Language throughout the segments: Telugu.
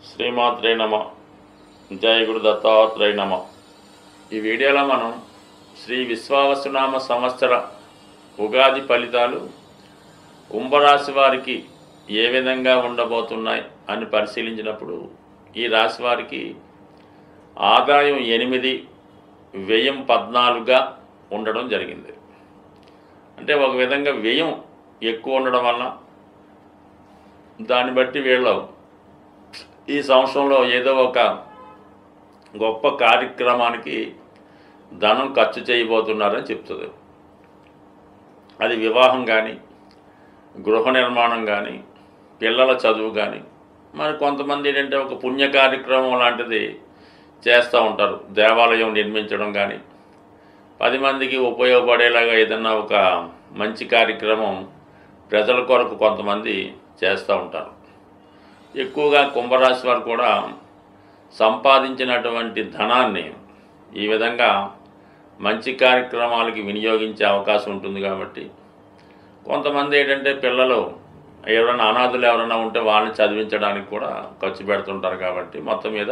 శ్రీమాత్రే నమ. జయ గురు దత్తాత్రేయ నమ. ఈ వీడియోలో మనం శ్రీ విశ్వావసునామ సంవత్సర ఉగాది ఫలితాలు కుంభరాశి వారికి ఏ విధంగా ఉండబోతున్నాయి అని పరిశీలించినప్పుడు ఈ రాశి వారికి ఆదాయం 8, వ్యయం 14గా ఉండడం జరిగింది. అంటే ఒక విధంగా వ్యయం ఎక్కువ ఉండడం వల్ల దాన్ని బట్టి వీళ్ళు ఈ సంవత్సరంలో ఏదో ఒక గొప్ప కార్యక్రమానికి ధనం ఖర్చు చేయబోతున్నారని చెప్తుంది. అది వివాహం కానీ, గృహ నిర్మాణం కానీ, పిల్లల చదువు కానీ, మరి కొంతమంది ఏంటంటే ఒక పుణ్య కార్యక్రమం లాంటిది చేస్తూ ఉంటారు. దేవాలయం నిర్మించడం కానీ, 10 మందికి ఉపయోగపడేలాగా ఏదన్నా ఒక మంచి కార్యక్రమం ప్రజల కొరకు కొంతమంది చేస్తూ ఉంటారు. ఎక్కువగా కుంభరాశి వారు కూడా సంపాదించినటువంటి ధనాన్ని ఈ విధంగా మంచి కార్యక్రమాలకి వినియోగించే అవకాశం ఉంటుంది. కాబట్టి కొంతమంది ఏంటంటే పిల్లలు ఎవరైనా అనాథులు ఎవరైనా ఉంటే వాళ్ళని చదివించడానికి కూడా ఖర్చు పెడుతుంటారు. కాబట్టి మొత్తం మీద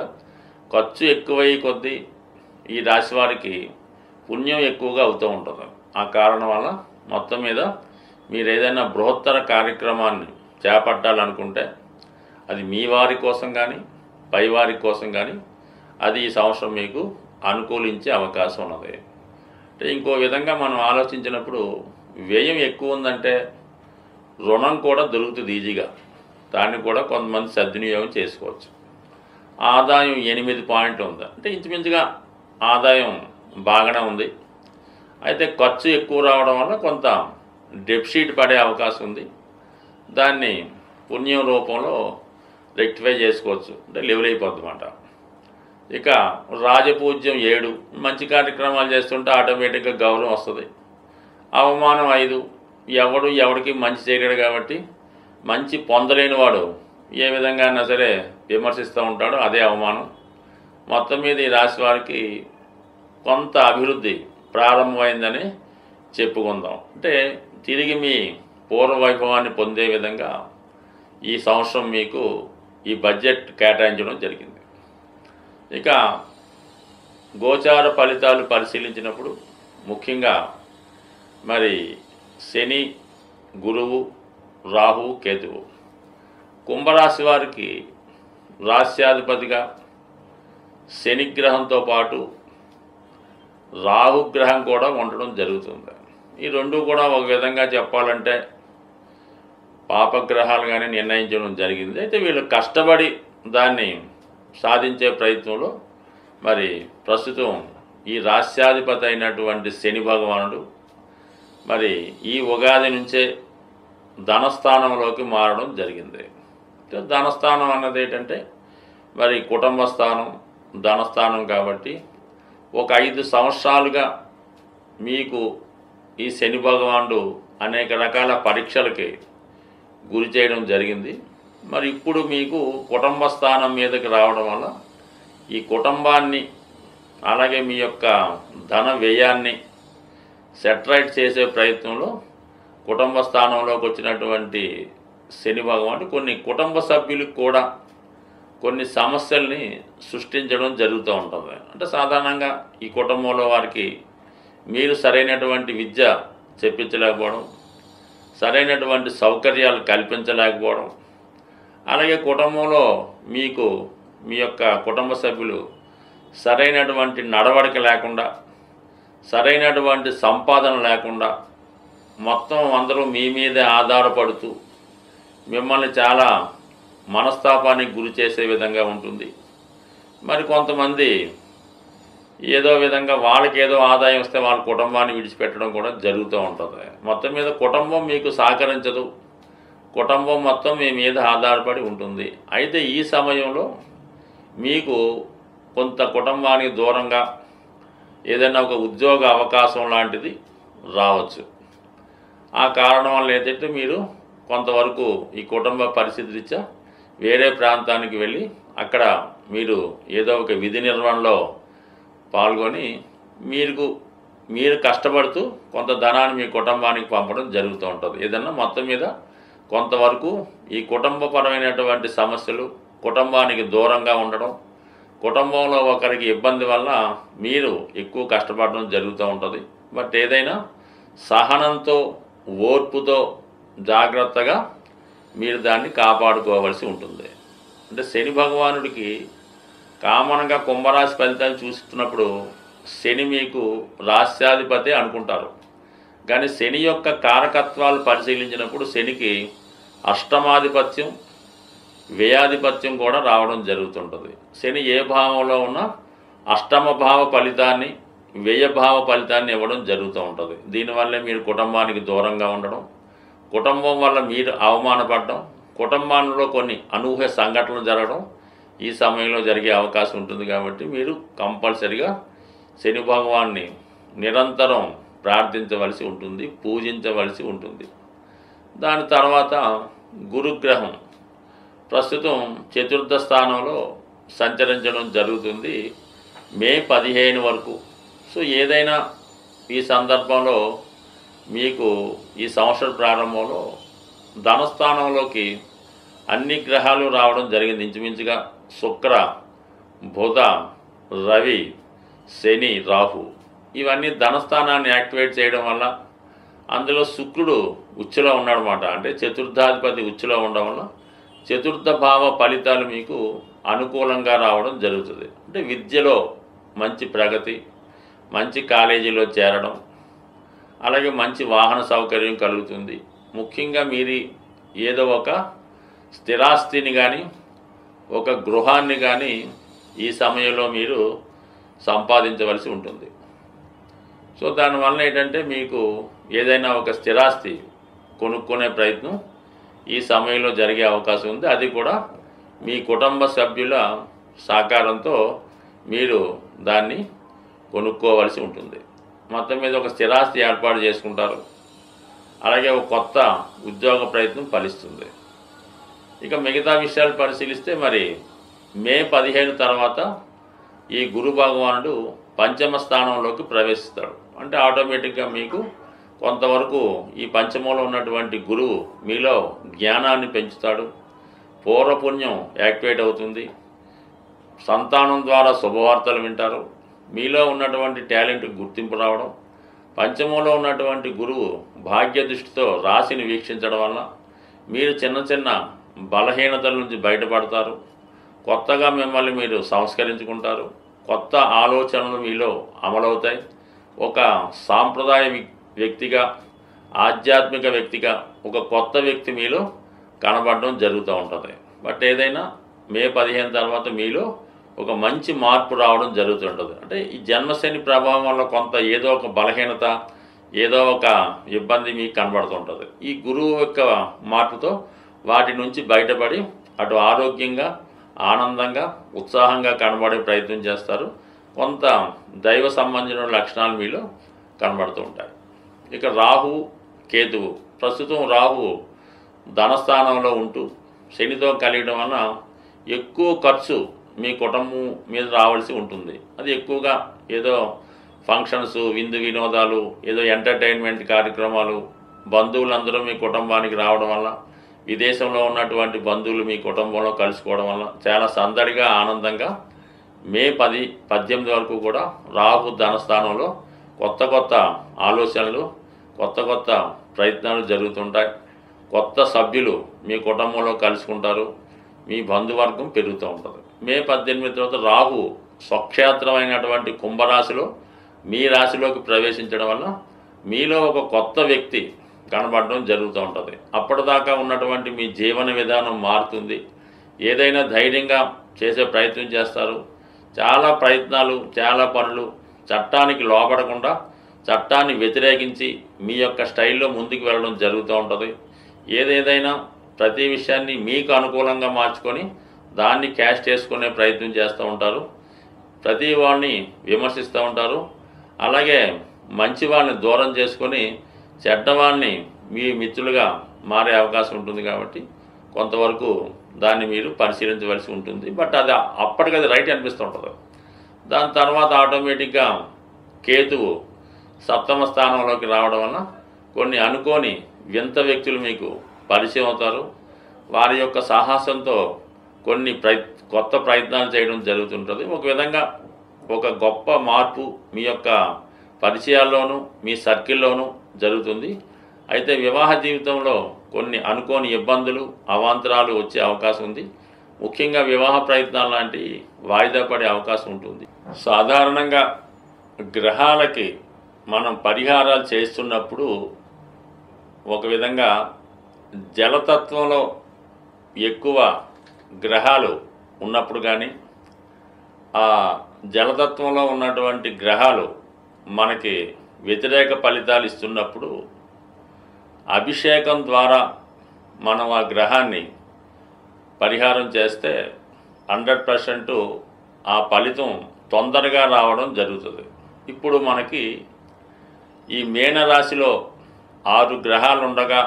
ఖర్చు ఎక్కువయ్యే కొద్దీ ఈ రాశి వారికి పుణ్యం ఎక్కువగా అవుతూ ఉంటుంది. ఆ కారణం వల్ల మొత్తం మీద మీరు ఏదైనా బృహత్తర కార్యక్రమాన్ని చేపట్టాలనుకుంటే అది మీ వారి కోసం కానీ, పైవారి కోసం కానీ అది ఈ సంవత్సరం మీకు అనుకూలించే అవకాశం ఉన్నది. అంటే ఇంకో విధంగా మనం ఆలోచించినప్పుడు వ్యయం ఎక్కువ ఉందంటే రుణం కూడా దొరుకుతుంది ఈజీగా. దాన్ని కూడా కొంతమంది సద్వినియోగం చేసుకోవచ్చు. ఆదాయం 8 పాయింట్ ఉంది అంటే ఇంచుమించుగా ఆదాయం బాగానే ఉంది. అయితే ఖర్చు ఎక్కువ రావడం వల్ల కొంత డెఫిసిట్ పడే అవకాశం ఉంది. దాన్ని పుణ్యం రూపంలో రెక్టిఫై చేసుకోవచ్చు, అంటే లెవెల్ అయిపోద్ది అన్నమాట. ఇక రాజపూజ్యం 7, మంచి కార్యక్రమాలు చేస్తుంటే ఆటోమేటిక్గా గౌరవం వస్తుంది. అవమానం 5, ఎవడికి మంచి చేయలేడు కాబట్టి మంచి పొందలేని వాడు ఏ విధంగా అయినా సరే విమర్శిస్తూ ఉంటాడో అదే అవమానం. మొత్తం మీద ఈ రాశి వారికి కొంత అభివృద్ధి ప్రారంభమైందని చెప్పుకుందాం. అంటే తిరిగి మీ పూర్వ వైభవాన్ని పొందే విధంగా ఈ సంవత్సరం మీకు ఈ బడ్జెట్ కేటాయించడం జరిగింది. ఇక గోచార ఫలితాలు పరిశీలించినప్పుడు ముఖ్యంగా మరి శని, గురువు, రాహు, కేతువు కుంభరాశి వారికి రాశ్యాధిపతిగా శనిగ్రహంతో పాటు రాహుగ్రహం కూడా ఉండడం జరుగుతుంది. ఈ రెండు కూడా ఒక విధంగా చెప్పాలంటే పాపగ్రహాలుగానే నిర్ణయించడం జరిగింది. అయితే వీళ్ళు కష్టపడి దాన్ని సాధించే ప్రయత్నంలో మరి ప్రస్తుతం ఈ రాశ్యాధిపతి అయినటువంటి శని భగవానుడు మరి ఈ ఉగాది నుంచే ధనస్థానంలోకి మారడం జరిగింది. ధనస్థానం అన్నది ఏంటంటే మరి కుటుంబ స్థానం, ధనస్థానం. కాబట్టి ఒక 5 సంవత్సరాలుగా మీకు ఈ శని భగవానుడు అనేక రకాల పరీక్షలకి గురి చేయడం జరిగింది. మరి ఇప్పుడు మీకు కుటుంబ స్థానం మీదకి రావడం వల్ల ఈ కుటుంబాన్ని అలాగే మీ యొక్క ధన వ్యయాన్ని సెటరైట్ చేసే ప్రయత్నంలో కుటుంబ స్థానంలోకి వచ్చినటువంటి శని భగవానుడు కొన్ని కుటుంబ సభ్యులకు కూడా కొన్ని సమస్యల్ని సృష్టించడం జరుగుతూ ఉంటుంది. అంటే సాధారణంగా ఈ కుటుంబంలో వారికి మీరు సరైనటువంటి విద్య చెప్పించలేకపోవడం, సరైనటువంటి సౌకర్యాలు కల్పించలేకపోవడం, అలాగే కుటుంబంలో మీకు మీ యొక్క కుటుంబ సభ్యులు సరైనటువంటి నడవడిక లేకుండా, సరైనటువంటి సంపాదన లేకుండా మొత్తం అందరూ మీ మీదే ఆధారపడుతూ మిమ్మల్ని చాలా మనస్తాపానికి గురి చేసే విధంగా ఉంటుంది. మరి కొంతమంది ఏదో విధంగా వాళ్ళకి ఏదో ఆదాయం వస్తే వాళ్ళ కుటుంబాన్ని విడిచిపెట్టడం కూడా జరుగుతూ ఉంటుంది. మొత్తం మీద కుటుంబం మీకు సహకరించదు, కుటుంబం మొత్తం మీ మీద ఆధారపడి ఉంటుంది. అయితే ఈ సమయంలో మీకు కొంత కుటుంబానికి దూరంగా ఏదైనా ఒక ఉద్యోగ అవకాశం లాంటిది రావచ్చు. ఆ కారణం వల్ల ఏంటంటే మీరు కొంతవరకు ఈ కుటుంబ పరిస్థితి రీత్యా వేరే ప్రాంతానికి వెళ్ళి అక్కడ మీరు ఏదో ఒక విధి నిర్వహణలో పాల్గొని మీరు కష్టపడుతూ కొంత ధనాన్ని మీ కుటుంబానికి పంపడం జరుగుతూ ఉంటుంది. ఏదన్నా మొత్తం మీద కొంతవరకు ఈ కుటుంబపరమైనటువంటి సమస్యలు కుటుంబానికి దూరంగా ఉండడం, కుటుంబంలో ఒకరికి ఇబ్బంది వల్ల మీరు ఎక్కువ కష్టపడడం జరుగుతూ ఉంటుంది. బట్ ఏదైనా సహనంతో, ఓర్పుతో, జాగ్రత్తగా మీరు దాన్ని కాపాడుకోవాల్సి ఉంటుంది. అంటే శని భగవానుడికి కామన్గా కుంభరాశి ఫలితాలు చూస్తున్నప్పుడు శని మీకు రాస్యాధిపతి అనుకుంటారు. కానీ శని యొక్క కారకత్వాలు పరిశీలించినప్పుడు శనికి అష్టమాధిపత్యం, వ్యయాధిపత్యం కూడా రావడం జరుగుతుంటుంది. శని ఏ భావంలో ఉన్నా అష్టమ భావ ఫలితాన్ని, వ్యయభావ ఫలితాన్ని ఇవ్వడం జరుగుతూ ఉంటుంది. దీనివల్లే మీరు కుటుంబానికి దూరంగా ఉండడం, కుటుంబం వల్ల మీరు అవమానపడడం, కుటుంబంలో కొన్ని అనూహ్య సంఘటనలు జరగడం ఈ సమయంలో జరిగే అవకాశం ఉంటుంది. కాబట్టి మీరు కంపల్సరిగా శని భగవాన్ని నిరంతరం ప్రార్థించవలసి ఉంటుంది, పూజించవలసి ఉంటుంది. దాని తర్వాత గురుగ్రహం ప్రస్తుతం చతుర్థ స్థానంలో సంచరించడం జరుగుతుంది మే 15 వరకు. సో ఏదైనా ఈ సందర్భంలో మీకు ఈ సంవత్సర ప్రారంభంలో ధనస్థానంలోకి అన్ని గ్రహాలు రావడం జరిగింది. ఇంచుమించుగా శుక్ర, బుధ, రవి, శని, రాహు ఇవన్నీ ధనస్థానాన్ని యాక్టివేట్ చేయడం వల్ల, అందులో శుక్రుడు ఉచ్చులో ఉన్నాడనమాట. అంటే చతుర్థాధిపతి ఉచ్చులో ఉండడం వల్ల చతుర్థ భావ ఫలితాలు మీకు అనుకూలంగా రావడం జరుగుతుంది. అంటే విద్యలో మంచి ప్రగతి, మంచి కాలేజీలో చేరడం, అలాగే మంచి వాహన సౌకర్యం కలుగుతుంది. ముఖ్యంగా మీరు ఏదో ఒక స్థిరాస్తిని కానీ, ఒక గృహాన్ని కానీ ఈ సమయంలో మీరు సంపాదించవలసి ఉంటుంది. సో దానివల్ల ఏంటంటే మీకు ఏదైనా ఒక స్థిరాస్తి కొనుక్కునే ప్రయత్నం ఈ సమయంలో జరిగే అవకాశం ఉంది. అది కూడా మీ కుటుంబ సభ్యుల సహకారంతో మీరు దాన్ని కొనుక్కోవలసి ఉంటుంది. మొత్తం మీద ఒక స్థిరాస్తి ఏర్పాటు చేసుకుంటారు. అలాగే ఒక కొత్త ఉద్యోగ ప్రయత్నం ఫలిస్తుంది. ఇక మిగతా విషయాలు పరిశీలిస్తే మరి మే 15 తర్వాత ఈ గురు భగవానుడు పంచమ స్థానంలోకి ప్రవేశిస్తాడు. అంటే ఆటోమేటిక్గా మీకు కొంతవరకు ఈ పంచమంలో ఉన్నటువంటి గురువు మీలో జ్ఞానాన్ని పెంచుతాడు, పూర్వపుణ్యం యాక్టివేట్ అవుతుంది, సంతానం ద్వారా శుభవార్తలు వింటారు, మీలో ఉన్నటువంటి టాలెంట్ గుర్తింపు రావడం, పంచమంలో ఉన్నటువంటి గురువు భాగ్య దృష్టితో రాశిని వీక్షించడం వల్ల మీరు చిన్న చిన్న బలహీనతల నుంచి బయటపడతారు, కొత్తగా మిమ్మల్ని మీరు సంస్కరించుకుంటారు, కొత్త ఆలోచనలు మీలో అమలవుతాయి. ఒక సాంప్రదాయ వ్యక్తిగా, ఆధ్యాత్మిక వ్యక్తిగా ఒక కొత్త వ్యక్తి మీలో కనబడడం జరుగుతూ ఉంటుంది. బట్ ఏదైనా మే 15 తర్వాత మీలో ఒక మంచి మార్పు రావడం జరుగుతుంటుంది. అంటే ఈ జన్మశని ప్రభావం వల్ల కొంత ఏదో ఒక బలహీనత, ఏదో ఒక ఇబ్బంది మీకు కనబడుతుంటుంది. ఈ గురువు యొక్క మార్పుతో వాటి నుంచి బయటపడి అటు ఆరోగ్యంగా, ఆనందంగా, ఉత్సాహంగా కనబడే ప్రయత్నం చేస్తారు. కొంత దైవ సంబంధించిన లక్షణాలు మీలో కనబడుతూ ఉంటాయి. ఇక రాహు, కేతువు ప్రస్తుతం రాహు ధనస్థానంలో ఉంటూ శనితో కలియడం వలన ఎక్కువ ఖర్చు మీ కుటుంబం మీద రావాల్సి ఉంటుంది. అది ఎక్కువగా ఏదో ఫంక్షన్స్, విందు వినోదాలు, ఏదో ఎంటర్టైన్మెంట్ కార్యక్రమాలు, బంధువులందరూ మీ కుటుంబానికి రావడం వల్ల, విదేశంలో ఉన్నటువంటి బంధువులు మీ కుటుంబంలో కలుసుకోవడం వల్ల చాలా సందడిగా, ఆనందంగా మే 18 వరకు కూడా రాహు ధనస్థానంలో కొత్త కొత్త ఆలోచనలు, కొత్త కొత్త ప్రయత్నాలు జరుగుతుంటాయి. కొత్త సభ్యులు మీ కుటుంబంలో కలుసుకుంటారు, మీ బంధువర్గం పెరుగుతూ ఉంటుంది. మే 18 తర్వాత రాహు స్వక్షేత్రమైనటువంటి కుంభరాశిలో మీ రాశిలోకి ప్రవేశించడం వల్ల మీలో ఒక కొత్త వ్యక్తి కనబడడం జరుగుతూ ఉంటుంది. అప్పటిదాకా ఉన్నటువంటి మీ జీవన విధానం మారుతుంది. ఏదైనా ధైర్యంగా చేసే ప్రయత్నం చేస్తారు. చాలా ప్రయత్నాలు, చాలా పనులు చట్టానికి లోపడకుండా, చట్టాన్ని వ్యతిరేకించి మీ యొక్క స్టైల్లో ముందుకు వెళ్ళడం జరుగుతూ ఉంటుంది. ఏదేదైనా ప్రతి విషయాన్ని మీకు అనుకూలంగా మార్చుకొని దాన్ని క్యాష్ చేసుకునే ప్రయత్నం చేస్తూ ఉంటారు. ప్రతి వాడిని విమర్శిస్తూ ఉంటారు. అలాగే మంచి వాళ్ళని దూరం చేసుకొని చెడ్డవాళ్ళని మీ మిత్రులుగా మారే అవకాశం ఉంటుంది. కాబట్టి కొంతవరకు దాన్ని మీరు పరిశీలించవలసి ఉంటుంది. బట్ అది అప్పటికది రైట్ అనిపిస్తూ ఉంటుంది. దాని తర్వాత ఆటోమేటిక్గా కేతువు సప్తమ స్థానంలోకి రావడం వల్ల కొన్ని అనుకోని వింత వ్యక్తులు మీకు పరిచయం అవుతారు. వారి యొక్క సాహసంతో కొన్ని కొత్త ప్రయత్నాలు చేయడం జరుగుతుంటుంది. ఒక విధంగా ఒక గొప్ప మార్పు మీ యొక్క పరిచయాల్లోనూ మీ సర్కిల్లోనూ జరుగుతుంది. అయితే వివాహ జీవితంలో కొన్ని అనుకోని ఇబ్బందులు అవాంతరాలు వచ్చే అవకాశం ఉంది. ముఖ్యంగా వివాహ ప్రయత్నాలు లాంటివి వాయిదా పడే అవకాశం ఉంటుంది. సాధారణంగా గ్రహాలకి మనం పరిహారాలు చేస్తున్నప్పుడు ఒక విధంగా జలతత్వంలో ఎక్కువ గ్రహాలు ఉన్నప్పుడు కానీ ఆ జలతత్వంలో ఉన్నటువంటి గ్రహాలు మనకి వ్యతిరేక ఫలితాలు ఇస్తున్నప్పుడు అభిషేకం ద్వారా మనం ఆ గ్రహాన్ని పరిహారం చేస్తే 100% ఆ ఫలితం తొందరగా రావడం జరుగుతుంది. ఇప్పుడు మనకి ఈ మీనరాశిలో 6 గ్రహాలు ఉండగా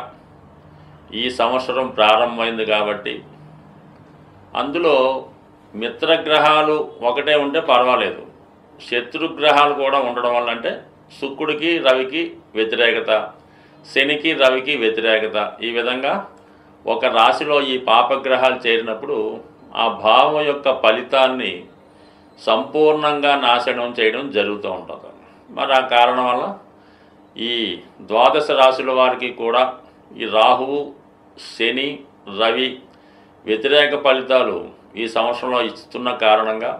ఈ సంవత్సరం ప్రారంభమైంది కాబట్టి అందులో మిత్రగ్రహాలు ఒకటే ఉంటే పర్వాలేదు, శత్రుగ్రహాలు కూడా ఉండడం వల్ల అంటే శుక్రుడికి రవికి వ్యతిరేకత, శనికి రవికి వ్యతిరేకత, ఈ విధంగా ఒక రాశిలో ఈ పాపగ్రహాలు చేరినప్పుడు ఆ భావం యొక్క ఫలితాన్ని సంపూర్ణంగా నాశనం చేయడం జరుగుతూ ఉంటుంది. మరి ఆ కారణం వల్ల ఈ ద్వాదశ రాశుల వారికి కూడా ఈ రాహువు శని రవి వ్యతిరేక ఫలితాలు ఈ సంవత్సరంలో ఇస్తున్న కారణంగా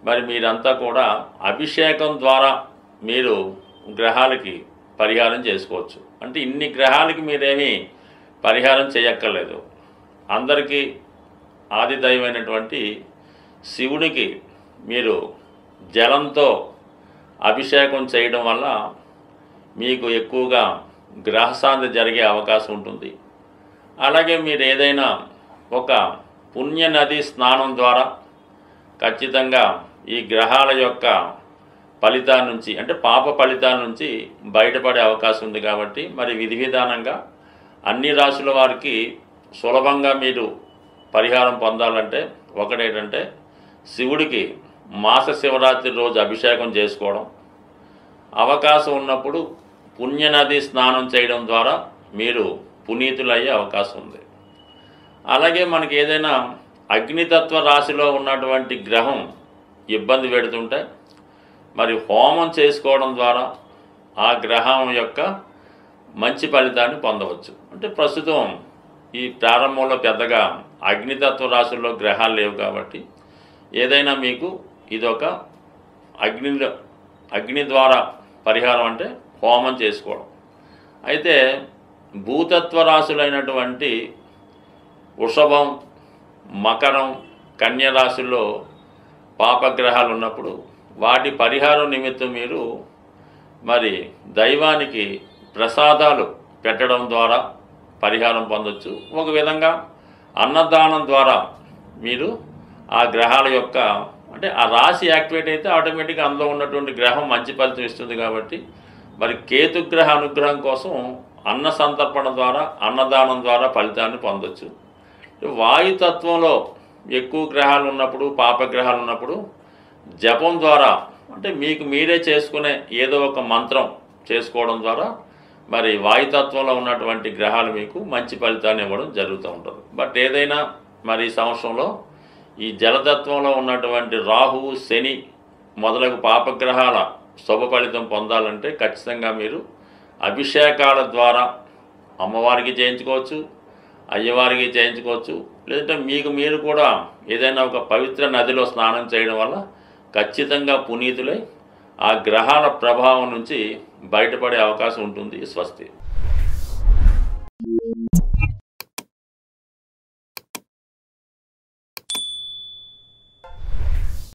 మరి మీరంతా కూడా అభిషేకం ద్వారా మీరు గ్రహాలకి పరిహారం చేసుకోవచ్చు. అంటే ఇన్ని గ్రహాలకి మీరేమీ పరిహారం చేయక్కర్లేదు. అందరికీ ఆది దైవమైనటువంటి శివుడికి మీరు జలంతో అభిషేకం చేయడం వల్ల మీకు ఎక్కువగా గ్రహశాంతి జరిగే అవకాశం ఉంటుంది. అలాగే మీరు ఏదైనా ఒక పుణ్య నది స్నానం ద్వారా ఖచ్చితంగా ఈ గ్రహాల యొక్క ఫలితాల నుంచి అంటే పాప ఫలితాల నుంచి బయటపడే అవకాశం ఉంది. కాబట్టి మరి విధి విధానంగా అన్ని రాశుల వారికి సులభంగా మీరు పరిహారం పొందాలంటే ఒకటేంటంటే శివుడికి మాస శివరాత్రి రోజు అభిషేకం చేసుకోవడం, అవకాశం ఉన్నప్పుడు పుణ్యనది స్నానం చేయడం ద్వారా మీరు పునీతులయ్యే అవకాశం ఉంది. అలాగే మనకి ఏదైనా అగ్నితత్వ రాశిలో ఉన్నటువంటి గ్రహం ఇబ్బంది పెడుతుంటే మరి హోమం చేసుకోవడం ద్వారా ఆ గ్రహం యొక్క మంచి ఫలితాన్ని పొందవచ్చు. అంటే ప్రస్తుతం ఈ ప్రారంభంలో పెద్దగా అగ్నితత్వ రాశుల్లో గ్రహాలు లేవు కాబట్టి ఏదైనా మీకు ఇదొక అగ్ని ద్వారా పరిహారం అంటే హోమం చేసుకోవడం. అయితే భూతత్వ రాశులైనటువంటి వృషభం మకరం కన్య రాశుల్లో పాపగ్రహాలు ఉన్నప్పుడు వాటి పరిహారం నిమిత్తం మీరు మరి దైవానికి ప్రసాదాలు పెట్టడం ద్వారా పరిహారం పొందొచ్చు. ఒక విధంగా అన్నదానం ద్వారా మీరు ఆ గ్రహాల యొక్క అంటే ఆ రాశి యాక్టివేట్ అయితే ఆటోమేటిక్గా అందులో ఉన్నటువంటి గ్రహం మంచి ఫలితం ఇస్తుంది. కాబట్టి మరి కేతుగ్రహ అనుగ్రహం కోసం అన్న సంతర్పణ ద్వారా అన్నదానం ద్వారా ఫలితాన్ని పొందొచ్చు. వాయుతత్వంలో ఎక్కువ గ్రహాలు ఉన్నప్పుడు పాపగ్రహాలు ఉన్నప్పుడు జపం ద్వారా అంటే మీకు మీరే చేసుకునే ఏదో ఒక మంత్రం చేసుకోవడం ద్వారా మరి వాయుతత్వంలో ఉన్నటువంటి గ్రహాలు మీకు మంచి ఫలితాన్ని ఇవ్వడం జరుగుతూ ఉంటుంది. బట్ ఏదైనా మరి ఈ సంవత్సరంలో ఈ జలతత్వంలో ఉన్నటువంటి రాహువు శని మొదలగు పాపగ్రహాల శుభ ఫలితం పొందాలంటే ఖచ్చితంగా మీరు అభిషేకాల ద్వారా అమ్మవారికి చేయించుకోవచ్చు, అయ్యవారికి చేయించుకోవచ్చు. లేదంటే మీకు మీరు కూడా ఏదైనా ఒక పవిత్ర నదిలో స్నానం చేయడం వల్ల ఖచ్చితంగా పునీతులై ఆ గ్రహాల ప్రభావం నుంచి బయటపడే అవకాశం ఉంటుంది. స్వస్తి.